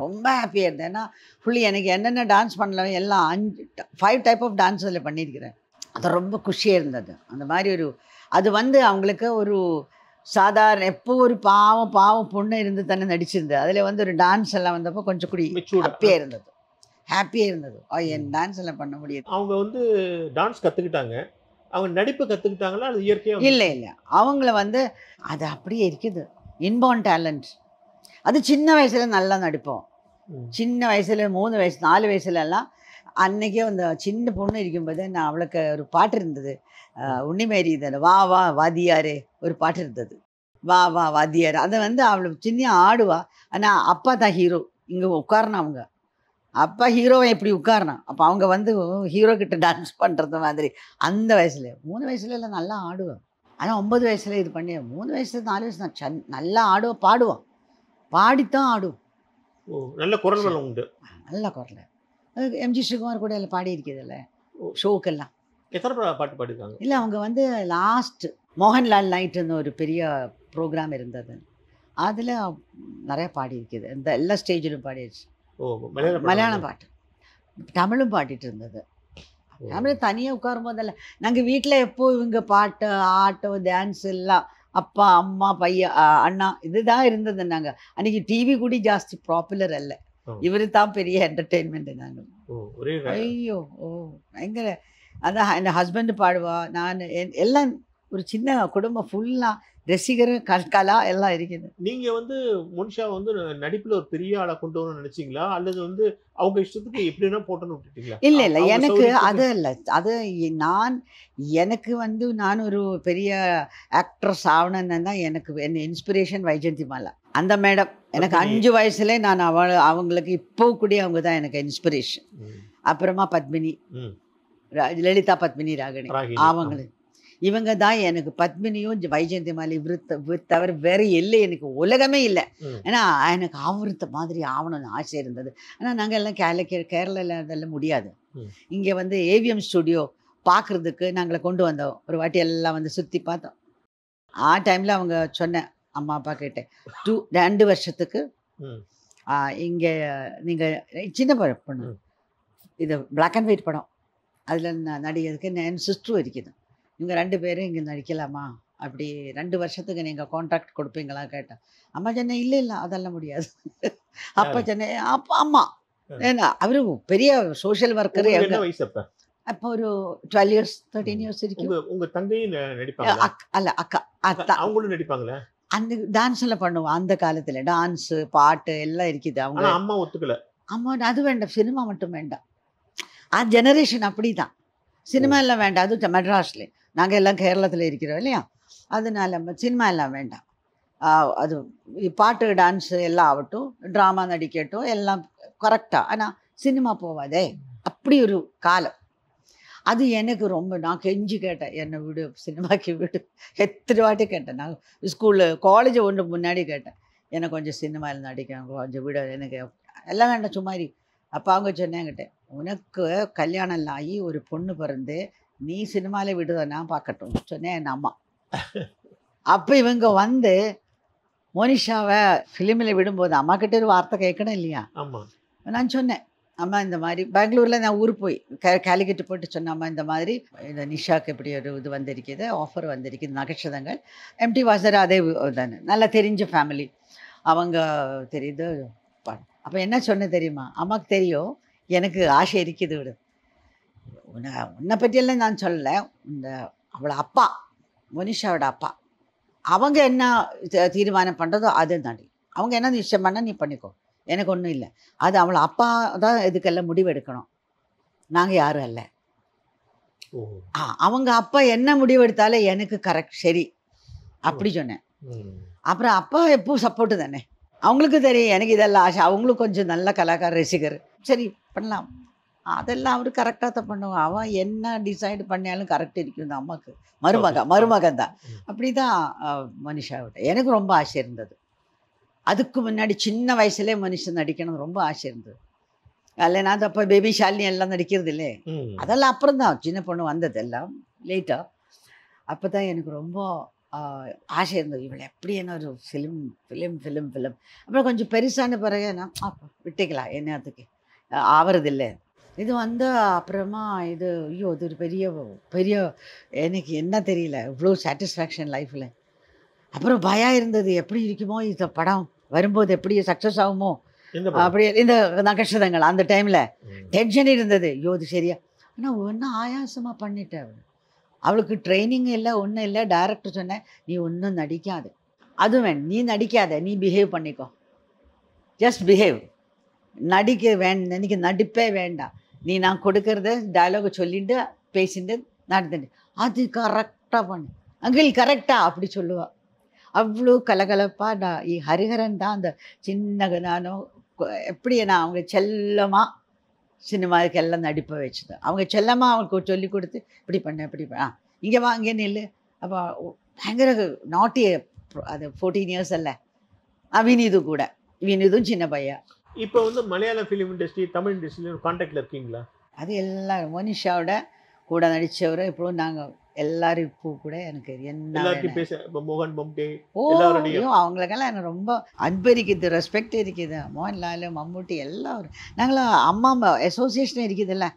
ரொம்ப ஹாப்பியாக இருந்தேன். ஏன்னா ஃபுல்லி எனக்கு என்னென்ன டான்ஸ் பண்ணலாம் எல்லாம் 5 டைப் ஆஃப் டான்ஸ் அதில் பண்ணியிருக்கிறேன். அது ரொம்ப குஷியாக இருந்தது. அந்த மாதிரி ஒரு அது வந்து அவங்களுக்கு ஒரு சாதாரண எப்போ ஒரு பாவம் பொண்ணு இருந்து தானே நடிச்சிருந்தது. அதில் வந்து ஒரு டான்ஸ் எல்லாம் வந்தப்போ கொஞ்சம் கூடி ஹாப்பியாக இருந்தது. என் டான்ஸ் எல்லாம் பண்ண முடியாது. அவங்க வந்து டான்ஸ் கற்றுக்கிட்டாங்க. அவங்க நடிப்பு கற்றுக்கிட்டாங்களா? அது இயற்கையாக? இல்லை அவங்கள வந்து அது அப்படியே இருக்குது. Inborn talent. அது சின்ன வயசில் நல்லா நடிப்போம். சின்ன வயசில் 3 வயசு 4 வயசுலலாம் அன்றைக்கே அந்த சின்ன பொண்ணு இருக்கும்போது நான் அவளுக்கு ஒரு பாட்டு இருந்தது. உன்னிமேரி தானே வா வா வாதியாரே ஒரு பாட்டு இருந்தது. வா வா வாதியார். அதை வந்து அவளுக்கு சின்ன ஆடுவா. ஆனால் அப்பா தான் ஹீரோ. இங்கே உட்காரணும். அவங்க அப்பா ஹீரோவை எப்படி உட்காரணும். அப்போ அவங்க வந்து ஹீரோ கிட்ட டான்ஸ் பண்ணுறது மாதிரி அந்த வயசில் 3 வயசுலலாம் நல்லா ஆடுவேன். ஆனால் 9 வயசில் இது பண்ணி 3 வயசு 4 வயசு நான் நல்லா பாடுவான். பாடித்தான் ஆடும். நல்ல குரல் உண்டு. நல்ல குரல். எம்ஜி ஸ்ரீகுமார் கூட எல்லாம் பாடி இருக்குதுல்ல ஷோக்கெல்லாம். எத்தனை பாட்டு பாடிருக்காங்க? இல்லை அவங்க வந்து லாஸ்ட் மோகன்லால் நைட்டுன்னு ஒரு பெரிய ப்ரோக்ராம் இருந்தது. அதில் நிறையா பாடி இருக்குது. இந்த எல்லா ஸ்டேஜிலும் பாடிடுச்சு. மலையாளம் பாட்டு தமிழும் பாடிட்டு இருந்தது. தமிழ் தனியாக உட்காரும் போதெல்லாம் நாங்கள் வீட்டில் எப்போ இவங்க பாட்டு ஆட்டம் டான்ஸ் எல்லாம் அப்பா அம்மா பையன் அண்ணா இதுதான் இருந்தது. நாங்கள் அன்றைக்கி டிவி கூட ஜாஸ்தி பாப்புலர் அல்ல. இவரு தான் பெரிய என்டர்டெயின்மெண்ட் நாங்கள். ஒரே ஐயோ ஓ பயங்கர. அதான் என் ஹஸ்பண்ட் பாடுவா, நான் எல்லாம் ஒரு சின்ன குடும்பம் ஃபுல்லாக ரசிகர் கலா எல்லாம் இருக்குது. நீங்க வந்து மோனிஷா வந்து நடிப்புல ஒரு பெரிய ஆளா கொண்டு வரணும்னு நினைச்சீங்களா, அல்லது வந்து அவங்க இஷ்டத்துக்கு எப்படின்னா போட்டோன்னு விட்டுட்டீங்களா? இல்லை இல்லை, அவங்க எனக்கு சௌகரியத்துக்கு- அது இல்லை. அது எனக்கு வந்து நான் ஒரு பெரிய ஆக்ட்ரஸ் ஆகணுன்னு தான் எனக்கு என் இன்ஸ்பிரேஷன் வைஜெயந்தி மாலா. அந்த மேடம் எனக்கு பத்மினி. 5 வயசுல நான் அவங்களுக்கு இப்போ கூட அவங்க தான் எனக்கு இன்ஸ்பிரேஷன். ம், அப்புறமா பத்மினி, ம். லலிதா பத்மினி ராகினி, ராகினி. அவங்களுக்கு இவங்க தான் எனக்கு. பத்மினியும் வைஜெயந்தி மாலா இவரு தவிர வேற இல்லை, எனக்கு உலகமே இல்லை. ம். ஏன்னா எனக்கு ஆவரத்த மாதிரி ஆகணும்னு ஆசை இருந்தது. ஆனால் நாங்கள் எல்லாம் கேரளாவில் அதெல்லாம் முடியாது. ம். இங்கே வந்து ஏவிஎம் ஸ்டுடியோ பார்க்குறதுக்கு நாங்களை கொண்டு வந்தோம். ஒரு வாட்டி எல்லாம் வந்து சுற்றி பார்த்தோம். டைமில் அவங்க சொன்னேன் அம்மா அப்பா கிட்டே 2 வருஷத்துக்கு ம். இங்கே நீங்கள் சின்ன பொண்ணு, ம். இது பிளாக் அண்ட் ஒயிட் படம், அதில் நடிக்கிறதுக்கு என் சிஸ்டரும் இருக்குது. இவங்க 2 பேரும் இங்கே நடிக்கலாமா அப்படி 2 வருஷத்துக்கு நீங்கள் கான்ட்ராக்ட் கொடுப்பீங்களா கேட்டேன். அம்மா சொன்னேன் இல்லை இல்லை அதெல்லாம் முடியாது. அப்பா சொன்னேன் அப்பா அம்மா ஏன்னா அவரு பெரிய சோஷியல் ஒர்க்கரு. உங்களுக்கு என்ன வயசு அப்ப? அப்போ ஒரு 12 இயர்ஸ் 13 இயர்ஸ் இருக்கும். உங்க தங்கையும் நடிப்பாங்க? அல்ல அக்கா அத்தா அவங்களும் நடிப்பாங்களே? அந்த டான்ஸ் எல்லாம் பண்ணுவோம் அந்த காலத்துல. டான்ஸ் பாட்டு எல்லாம் இருக்குது. அவங்க ஆனா அம்மா ஒத்துக்கல. அம்மா அது வேண்டாம், சினிமா மட்டும் வேண்டாம். ஜெனரேஷன் அப்படிதான், சினிமா எல்லாம் வேண்டாம். அது மெட்ராஸ்ல, நாங்கள் எல்லாம் கேரளத்தில் இருக்கிறோம் இல்லையா, அதனால சினிமா எல்லாம் வேண்டாம். அது பாட்டு டான்ஸ் எல்லாம் ஆகட்டும், ட்ராமா நடிக்கட்டும், எல்லாம் கரெக்டாக. ஆனால் சினிமா போவாதே, அப்படி ஒரு காலம். அது எனக்கு ரொம்ப, நான் கெஞ்சி கேட்டேன், என்னை விடு சினிமாக்கு விடு. எத்தனை வாட்டி கேட்டேன். நான் ஸ்கூலில் காலேஜ் ஒன்று முன்னாடி கேட்டேன், எனக்கு கொஞ்சம் சினிமாவில் நடிக்க கொஞ்சம் விட, எனக்கு எல்லாம் வேண்டாம் சும்மாரி. அப்போ அவங்க சொன்னாங்கிட்ட, உனக்கு கல்யாணம் எல்லாம் ஆகி ஒரு பொண்ணு பிறந்து நீ சினிமாவில் விடுத நான் பார்க்கட்டும் சொன்னேன் என் அம்மா. அப்போ இவங்க வந்து மோனிஷாவை ஃபிலிமில் விடும்போது அம்மா கிட்ட ஒரு வார்த்தை கேட்கணும் இல்லையா. ஆமாம். நான் சொன்னேன், அம்மா இந்த மாதிரி பெங்களூரில் நான் ஊர் போய் கேலிக்கட்டு போட்டு சொன்னேன், அம்மா இந்த மாதிரி இந்த நிஷாக்கு இப்படி ஒரு இது வந்திருக்குது, ஆஃபர் வந்திருக்குது, நகைச்சதங்கள். எம்டி வாசர் அதே தானே, நல்லா தெரிஞ்ச ஃபேமிலி, அவங்க தெரியுது. அப்போ என்ன சொன்ன தெரியுமா, அம்மாவுக்கு தெரியும் எனக்கு ஆசை இருக்குது விடு, உன்னை பற்றியெல்லாம் நான் சொல்லலை, இந்த அவளை அப்பா மோனிஷாவோட அப்பா அவங்க என்ன தீர்மானம் பண்ணுறதோ அது தாண்டி, அவங்க என்ன இஷ்டம் பண்ணால் நீ பண்ணிக்கோ, எனக்கு ஒன்றும் இல்லை. அது அவளை அப்பா தான் இதுக்கெல்லாம் முடிவெடுக்கணும், நாங்கள் யாரும் அல்ல. அவங்க அப்பா என்ன முடிவெடுத்தாலே எனக்கு கரெக்ட் சரி அப்படி சொன்னேன். அப்புறம் அப்பா எப்போ சப்போர்ட்டு தானே, அவங்களுக்கு தெரியும் எனக்கு இதெல்லாம் ஆசை, அவங்களும் கொஞ்சம் நல்ல கலாக்கார ரசிகர், சரி பண்ணலாம், அதெல்லாம் அவர் கரெக்டாக தான் பண்ணுவான். அவன் என்ன டிசைட் பண்ணாலும் கரெக்ட் இருக்கும் இந்த அம்மாவுக்கு. மருமகன் தான். அப்படி தான் மனிஷாவிட்ட எனக்கு ரொம்ப ஆசை இருந்தது. அதுக்கு முன்னாடி சின்ன வயசுலேயே மனுஷன் நடிக்கணும் ரொம்ப ஆசை இருந்தது. அல்ல நான் அப்போ பேபி ஷாலினி எல்லாம் நடிக்கிறது இல்லை, அதெல்லாம் அப்புறம் தான் சின்ன பொண்ணு வந்தது எல்லாம் லேட்டாக. அப்போ தான் எனக்கு ரொம்ப ஆசை இருந்தது, இவளை எப்படி என்ன ஒரு ஃபிலிம். அப்புறம் கொஞ்சம் பெருசான பிறகு நான் விட்டுக்கலாம், என்னத்துக்கு ஆவறதில்லை இது வந்து. அப்புறமா இது ஐயோ அது ஒரு பெரிய எனக்கு என்ன தெரியல, இவ்வளோ சாட்டிஸ்ஃபேக்ஷன் லைஃப்பில். அப்புறம் பயம் இருந்தது, எப்படி இருக்குமோ இந்த படம் வரும்போது, எப்படி சக்ஸஸ் ஆகுமோ அப்படி. இந்த நகைச்சதங்கள் அந்த டைமில் டென்ஷன் இருந்தது, ஐயோ இது சரியா. ஆனால் ஒன்றும் ஆயாசமாக பண்ணிட்டேன். அவளுக்கு ட்ரைனிங் இல்லை, ஒன்றும் இல்லை. டைரக்டர் சொன்னேன், நீ ஒன்றும் நடிக்காது, அதுவும் வேணும், நீ நடிக்காத, நீ பிஹேவ் பண்ணிக்கோ, ஜஸ்ட் பிஹேவ், எனக்கு நடிப்பே வேண்டாம், நீ நான் கொடுக்கறத டயலாக் சொல்லிட்டு பேசிட்டு நடந்துட்டு அது கரெக்டாக பண்ணு அங்கிள் கரெக்டாக அப்படி சொல்லுவாள். அவ்வளோ கலகலப்பாக நான் ஹரிஹரன் தான் அந்த சின்ன நானும் எப்படி நான் அவங்க செல்லமாக சினிமாவுக்கு எல்லாம் நடிப்பை வச்சுது. அவங்க செல்லமாக அவங்களுக்கு சொல்லி கொடுத்து இப்படி பண்ண இங்கே வா இங்கே நில்லு. அப்போ பயங்கர நாட்டி, அது 14 இயர்ஸ் அல்ல. வினிது கூட, வினிதும் சின்ன பையன். இப்போ வந்து மலையாள ஃபிலிம் இண்டஸ்ட்ரி, தமிழ் இண்டஸ்ட்ரியில் கான்டாக்டில் இருக்கீங்களா? அது எல்லாம் மோனிஷாவோட கூட நடித்தவரை இப்போ நாங்கள் எல்லாரும் இப்போ கூட எனக்கு என்ன பேச மோகன் மம்முட்டி அவங்களுக்கெல்லாம் எனக்கு ரொம்ப அன்பு இருக்குது, ரெஸ்பெக்ட் இருக்குது. மோகன்லால் மம்முட்டி எல்லாரும் நாங்களாம் அம்மா அசோசியேஷன் இருக்குதுல்ல,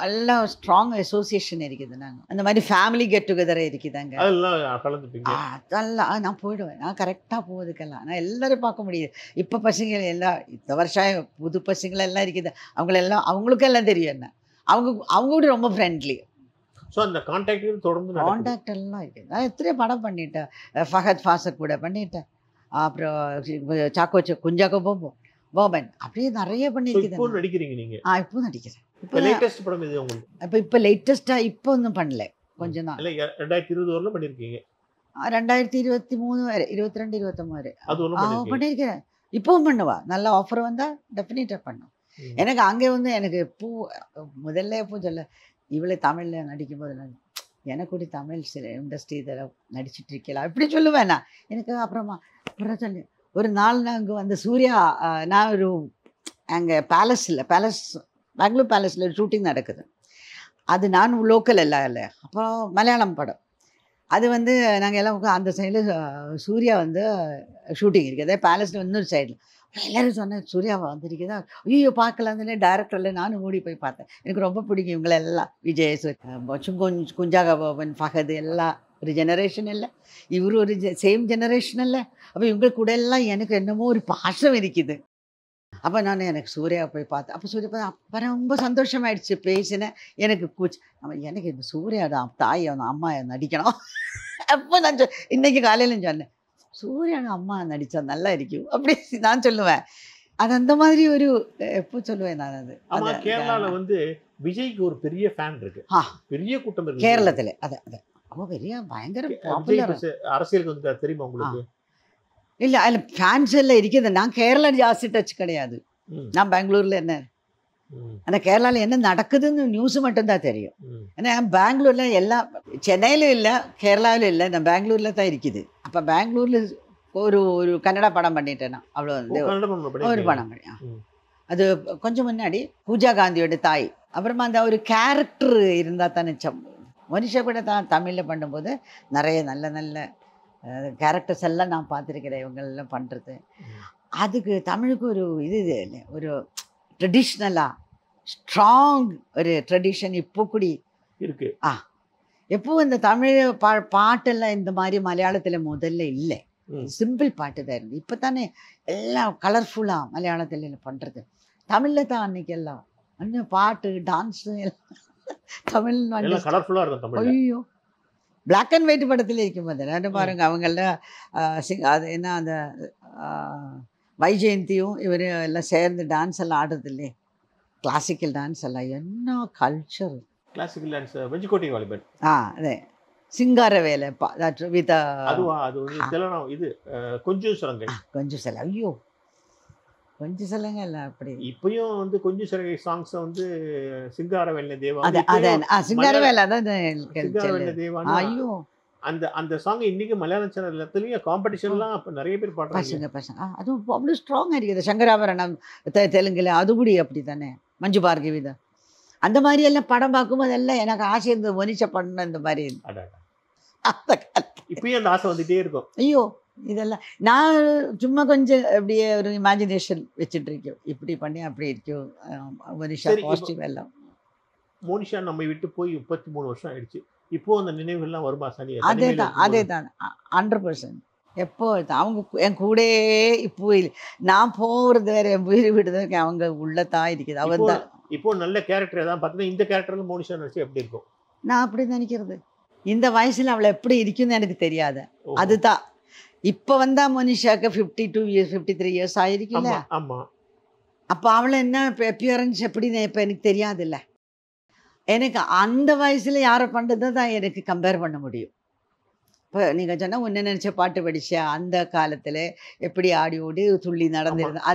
எல்லாம் ஸ்ட்ராங் அசோசியேஷன் இருக்குது நாங்கள். அந்த மாதிரி ஃபேமிலி கெட் டுகெதரே இருக்குதாங்க. அதெல்லாம் கலந்துப்பீங்க? அதெல்லாம் நான் போயிடுவேன். நான் கரெக்டாக போகுதுக்கெல்லாம் நான் எல்லாரும் பார்க்க முடியுது. இப்போ பசங்க எல்லாம் இந்த வருஷம் புது பசங்களெல்லாம் இருக்குது. அவங்களுக்கும் எல்லாம் தெரியும் என்ன. அவங்க கூட ரொம்ப ஃப்ரெண்ட்லி. ஸோ அந்த கான்டாக்ட் தொடர்ந்து கான்டாக்ட் எல்லாம் இருக்குது. நான் எத்தனையோ படம் பண்ணிட்டேன். ஃபஹத் ஃபாசில் கூட பண்ணிட்டேன். அப்புறம் சாக்கோ குஞ்சாக்கோ போபன் அப்படியே நிறைய பண்ணியிருக்குது. இப்போ நடிக்கிறீங்க நீங்க? இப்போ நடிக்கிறேன். இப்போ லேட்டஸ்ட் படம் இது உங்களுக்கு? இப்போ லேட்டஸ்ட்டாக இப்போ ஒன்றும் பண்ணல. கொஞ்சம் தான். இல்லை 2020 வரலாம் பண்ணியிருக்கீங்க? 2023 வரை 22 23 அது ஒன்றும் பண்ணியிருக்கிறேன். இப்போவும் பண்ணுவா. நல்ல ஆஃபர் வந்தால் டெஃபினட்டாக பண்ணும். எனக்கு அங்கே வந்து எனக்கு முதல்ல எப்போ சொல்ல இவ்வளோ தமிழில் நடிக்கும்போது நான் எனக்கு கூட தமிழ் சில இண்டஸ்ட்ரி இதில் நடிச்சிட்டு இருக்கலாம் இப்படி சொல்லுவேன் நான். எனக்கு அப்புறம் சொல்லி ஒரு நாள் நான் அங்கே வந்து சூர்யா நான் ஒரு அங்கே பேலஸ் பெங்களூர் பேலஸில் ஷூட்டிங் நடக்குது. அது நான் லோக்கல் எல்லாம் இல்லை. அப்புறம் மலையாளம் படம் அது வந்து நாங்கள் எல்லாம் அந்த சைடில் சூர்யா வந்து ஷூட்டிங் இருக்குது. அதே பேலஸில் இன்னொரு சைடில் எல்லோரும் சொன்னேன் சூர்யாவை வந்திருக்குதா. ஐயோ பார்க்கலான்னு டேரக்டரில் நானும் ஓடி போய் பார்த்தேன். எனக்கு ரொம்ப பிடிக்கும் இவங்களெல்லாம். விஜய் குஞ்சாக போபன் ஃபஹத் எல்லாம் ஒரு ஜெனரேஷன் இல்லை. இவரு ஒரு சேம் ஜெனரேஷன் இல்லை. அப்போ இவங்க கூட எல்லாம் எனக்கு என்னமோ ஒரு பாசம் இருக்குது. அப்போ நான் எனக்கு சூர்யாவை போய் பார்த்தேன். அப்போ சூர்யா பார்த்தா அப்புறம் ரொம்ப சந்தோஷமாயிடுச்சு. பேசினேன். எனக்கு எனக்கு இந்த சூர்யாவோட தாயை அம்மா நடிக்கணும். அப்போ நான் இன்னைக்கு காலையில் சொன்னேன் சூர்யாவோட அம்மா நடித்தா நல்லா இருக்கும் அப்படி நான் சொல்லுவேன். அது அந்த மாதிரி ஒரு எப்போ சொல்லுவேன் நான். அது ஆமாம். கேரளாவில் வந்து விஜய்க்கு ஒரு பெரிய ஃபேன் இருக்கு. பெரிய கூட்டம் இருக்கு கேரளத்தில். அதை அவன் பெரிய பயங்கர அரசியலுக்கு வந்து தெரியுமா உங்களுக்கு? இல்லை அதில் ஃபேன்ஸ் எல்லாம் இருக்குது. நான் கேரளா ஜாஸ்தி டச் கிடையாது. நான் பெங்களூரில் என்ன ஆனால் கேரளாவில் என்ன நடக்குதுன்னு நியூஸ் மட்டும்தான் தெரியும். ஏன்னா பெங்களூரில் எல்லாம் சென்னையிலும் இல்லை கேரளாவிலும் இல்லை. நான் பெங்களூரில் தான் இருக்குது. அப்போ பெங்களூரில் ஒரு கன்னடா படம் பண்ணிட்டேன் நான். அவ்வளோ வந்து ஒரு படம் பண்ணி அது கொஞ்சம் முன்னாடி பூஜா காந்தியோட தாய். அப்புறமா அந்த ஒரு கேரக்டர் இருந்தால் தானே மனுஷா கூட தான் தமிழில் பண்ணும்போது நிறைய நல்ல நல்ல கேரக்டர்ஸ் எல்லாம் நான் பார்த்துருக்கிறேன் இவங்களெல்லாம் பண்ணுறது. அதுக்கு தமிழுக்கு ஒரு இல்லை ஒரு ட்ரெடிஷ்னலாக ஸ்ட்ராங் ஒரு ட்ரெடிஷன் இப்போ கூடி இருக்கு. எப்போ இந்த தமிழ் பாட்டெல்லாம் இந்த மாதிரி மலையாளத்தில் முதல்ல இல்லை. சிம்பிள் பாட்டு தான் இருந்து. இப்போ தானே எல்லாம் கலர்ஃபுல்லாக மலையாளத்தில் பண்ணுறது. தமிழில் தான் அன்னைக்கு எல்லாம் இன்னும் பாட்டு டான்ஸு எல்லாம் தமிழ் கலர்ஃபுல்லாக இருக்கும். ஐயோ பிளாக் அண்ட் ஒயிட் படத்தில் இருக்கும்போது ரெண்டு பாருங்க அவங்கெல்லாம் அது என்ன அந்த வைஜெயந்தியும் இவர் எல்லாம் சேர்ந்து டான்ஸ் எல்லாம் ஆடுறது இல்லையே. கிளாசிக்கல் டான்ஸ் எல்லாம் என்ன கல்ச்சர். கிளாசிக்கல் டான்ஸ் வெஞ்சிக்கோட்டை வாலிபன். அதே சிங்கார வேலை வித் இது கொஞ்சம் சிலங்கை. கொஞ்சம் சில ஐயோ கொஞ்சம் சிலங்க இல்லை அப்படி. இப்பயும் வந்து கொஞ்சம் சிலங்கை சாங்ஸ் வந்து சிங்கார வேலை தேவா. சிங்கார வேலை அதான் தேவா. ஐயோ அந்த சாங் இன்னைக்கு மலையாள சேனல்லையும் காம்படிஷன்லாம் அப்போ நிறைய பேர் பாடுறாங்க. பசங்க அதுவும் அவ்வளோ ஸ்ட்ராங்காக இருக்குது. சங்கராபரணம் தெலுங்குல அது கூட அப்படி தானே. மஞ்சு பார்கவி தான் அந்த மாதிரி எல்லாம் படம் பார்க்கும்போது எல்லாம் எனக்கு ஆசை இருந்தது. மனிஷா பண்ணணும் இந்த மாதிரி. இப்பயும் அந்த ஆசை வந்துட்டே இருக்கும். ஐயோ இதெல்லாம் நான் சும்மா கொஞ்சம் அப்படியே ஒரு இமேஜினேஷன் வச்சுட்டு இருக்கோம். இப்படி பண்ணி அப்படி இருக்கும். மனிஷா பாசிட்டிவ் எல்லாம். மோனிஷா நம்ம விட்டு போய் 33 வருஷம் ஆயிடுச்சு. இப்போ அந்த நினைவுகள்லாம் வருமா சனி? அதே தான் 100%. எப்போ அவங்க என் கூட இப்போ நான் போகிறது வேற என் உயிர் விடுறதுக்கு அவங்க உள்ளதான் இருக்குது. அவர் தான் இப்போ நல்ல கேரக்டர் தான் பார்த்தீங்கன்னா இந்த கேரக்டர்ல மோனிஷா நடிச்சு எப்படி இருக்கும்? நான் அப்படி நினைக்கிறது. இந்த வயசுல அவளை எப்படி இருக்குன்னு எனக்கு தெரியாது. அதுதான் இப்போ வந்தா மோனிஷாக்கு 52 இயர்ஸ் 53 இயர்ஸ் ஆயிருக்குல்ல. அப்போ அவளை என்ன அப்பியரன்ஸ் எப்படின்னு இப்போ எனக்கு தெரியாது இல்லை. எனக்கு அந்த வயசில் யாரை பண்ணுறது தான் எனக்கு கம்பேர் பண்ண முடியும். இப்போ நீங்கள் சொன்னால் ஒன்று நினச்ச பாட்டு படிச்சா அந்த காலத்தில் எப்படி ஆடி ஓடி துள்ளி நடந்திருந்தேன்.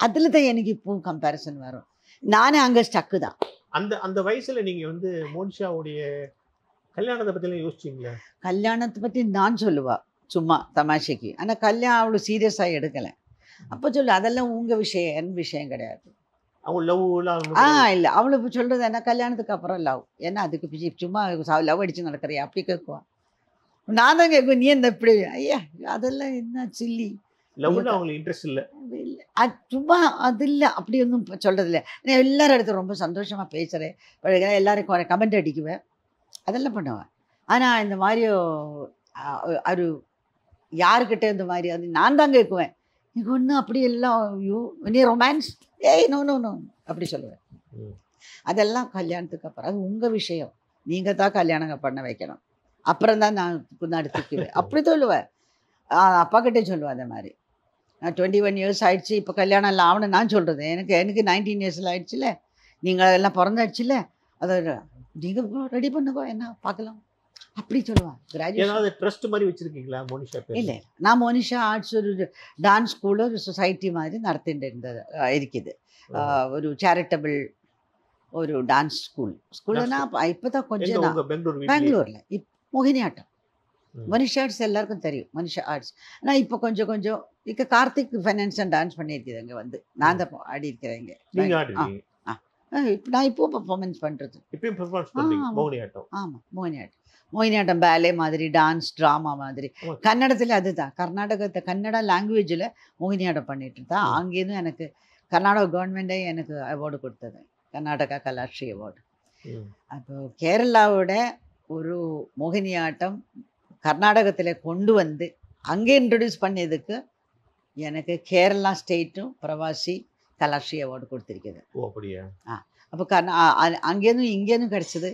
அதில் தான் எனக்கு இப்போ கம்பேரிசன் வரும். நானே அங்கே ஸ்டக்கு தான். அந்த வயசில் நீங்கள் வந்து மோனிஷாவுடைய கல்யாணத்தை பற்றிலாம் யோசிச்சிங்களா? கல்யாணத்தை பற்றி நான் சொல்லுவா சும்மா தமாஷைக்கு. ஆனால் கல்யாணம் அவ்வளோ சீரியஸாக எடுக்கலை. அப்போ சொல்லு அதெல்லாம் உங்கள் விஷயம் என் விஷயம் கிடையாது. இல்லை அவளை சொல்கிறது என்ன கல்யாணத்துக்கு அப்புறம் லவ் ஏன்னா அதுக்கு சும்மா லவ் அடித்து நடக்கிறியா அப்படி கேட்குவான். நான் தான் கேட்குவேன் நீ என்ன இப்படி ஐயா அதெல்லாம் என்ன சில்லி லவ்ல அவங்களுக்கு இன்ட்ரெஸ்ட் இல்ல. இல்ல. அது சும்மா அது இல்ல. அப்படி ஒண்ணும் சொல்றது இல்ல. நான் எல்லாரும் இடத்துல ரொம்ப சந்தோஷமா பேசுறேன். பழகுறேன். எல்லாருக்கும் கமெண்ட் அடிக்குவேன். அதெல்லாம் பண்ணுவேன். ஆனா இந்த மாரி அ ஒரு யாருக்கிட்ட இந்த மாரி அது நான் தான் கேட்குவேன். நீங்க ஒண்ணும் அப்படி எல்லாம் ஐயோ! நீ ரொமான்ஸ் ஏய் நோ, நோ, நோ அப்படி சொல்லுவேன். ம். அதெல்லாம் கல்யாணத்துக்கு அப்புறம். அது உங்க விஷயம். நீங்க தான் கல்யாணம் பண்ண வைக்கணும். அப்புறம் தான் நான் நடத்திக்குவேன். அப்படி சொல்லுவேன். அப்பாகிட்டே சொல்லுவேன் அந்த மாரி. நான் 21 இயர்ஸ் ஆயிடுச்சு. இப்போ கல்யாணம் இல்ல ஆவணும் நான் சொல்றது. எனக்கு 19 இயர்ஸ்ல ஆயிடுச்சுல்ல. நீங்க எல்லாம் பொறந்தாச்சுல்ல. அத நீங்க ரெடி பண்ணுங்க என்ன பார்க்கலாம். அப்படி சொல்லுவேன். கிராஜுவேஷன் ஏதாவது ட்ரஸ்ட் மாரி வச்சிருக்கீங்களா மோனிஷா பேர்ல? இல்ல. நான் மோனிஷா ஆர்ட்ஸ் ஒரு டான்ஸ் ஸ்கூல், ஒரு சொசைட்டி மாதிரி நடத்திட்டு இருந்தது இருக்குது. ஒரு சேரிட்டபிள் ஒரு டான்ஸ் ஸ்கூல். ஸ்கூல்னா இப்பதான் எங்க கொஞ்சம் தான். உங்க பெங்களூர் வீட்லயே? பெங்களூர்ல. மோகினியாட்டம். ம். மனிஷா ஆர்ட்ஸ் எல்லாருக்கும் தெரியும். மனிஷா ஆர்ட்ஸ். ஆனா இப்போ கொஞ்சம் கொஞ்சம் கார்த்திக் ஃபைனான்ஸ் அண்ட் டான்ஸ் பண்ணியிருக்குது அங்க வந்து. நான் தான் ஆடி இருக்கிறேன் இங்க. நீங்க ஆ, ஆடுவீங்க. ஆ. நான் இப்போ பெர்ஃபார்மன்ஸ் பண்றது. இப்பயும் பெர்ஃபார்மன்ஸ் ஆ, பண்றீங்க ஆமா. மோகினியாட்டம். ஆமா. மோகினியாட்டம். மோகினியாட்டம் பேலே மாதிரி, டான்ஸ், ட்ராமா மாதிரி. ஆமா. கன்னடத்துல அதுதான். கன்னடா லாங்குவேஜ்ல மோகினியாட்டம் பண்ணிட்டு இருந்தேன். ம். அங்கேருந்து எனக்கு கர்நாடகா கவர்மெண்டே எனக்கு அவார்டு கொடுத்தது. கர்நாடகா கலாஸ்ரீ அவார்டு. ம். அப்போ கேரளாவோட ஒரு மோகினியாட்டம் கர்நாடகத்தில் கொண்டு வந்து அங்கே இன்ட்ரடியூஸ் பண்ணதுக்கு எனக்கு கேரளா ஸ்டேட்டும் பிரவாசி கலாஸ்ரீ அவார்டு கொடுத்துருக்குது. ஓ அப்படியா? அப்போ அங்கேருந்தும் இங்கேருந்தும் கிடச்சிது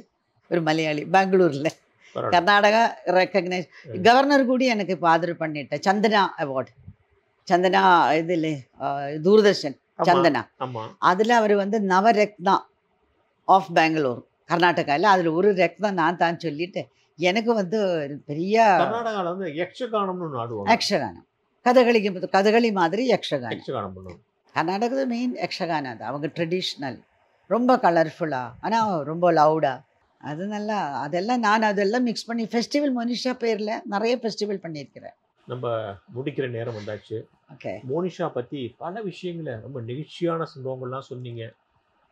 ஒரு மலையாளி பெங்களூரில். பரவாயில்ல. கர்நாடகா ரெக்கக்னைஸ் கவர்னர் கூட எனக்கு இப்போ ஆதரவு பண்ணிட்டேன். சந்தனா அவார்டு. சந்தனா இதில் தூர்தர்ஷன் ஆமா. சந்தனா. ஆமா. அதில் அவர் வந்து நவரத்னா ஆஃப் பெங்களூர் கர்நாடகாவில் அதில் ஒரு ரத்னா நான் தான் சொல்லிட்டு எனக்கு வந்து பெரிய கர்நாடகால வந்து யக்ஷகானம்னு ஒண்ணு ஆடுவாங்க. யக்ஷகானம். கதகளி மாதிரி யக்ஷகானம். யக்ஷகானம் பண்ணுவாங்க. கர்நாடகா மெயின் யக்ஷகானம் அது. அவங்க ட்ரெடிஷ்னல். ரொம்ப கலர்ஃபுல்லாக ஆனால் ரொம்ப லவுடாக. அது நல்லா அதெல்லாம் மிக்ஸ் பண்ணி ஃபெஸ்டிவல் மோனிஷா பேரில் நிறைய ஃபெஸ்டிவல் பண்ணியிருக்கிறேன். நம்ம முடிக்கிற நேரம் வந்தாச்சு. ஓகே. மோனிஷா பத்தி பல விஷயங்களை ரொம்ப நெகிழ்ச்சியான சம்பவங்கள்லாம் சொன்னீங்க.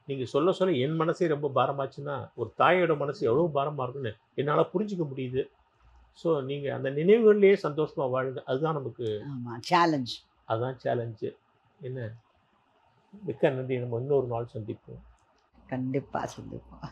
நீங்க சொல்ல சொல்ல என் மனசே ரொம்ப பாரமாச்சுன்னா, ஒரு தாயோட மனசு எவ்வளவு பாரமா இருக்குன்னு என்னால புரிஞ்சுக்க முடியுது. ஸோ நீங்க அந்த நினைவுகள்லயே சந்தோஷமா வாழுங்க. அதுதான் நமக்கு ஆமாம் சேலஞ்ச். அதான் சேலஞ்சு. என்ன மிக்க நன்றி. நம்ம இன்னொரு நாள் சந்திப்போம். கண்டிப்பாக சந்திப்போம்.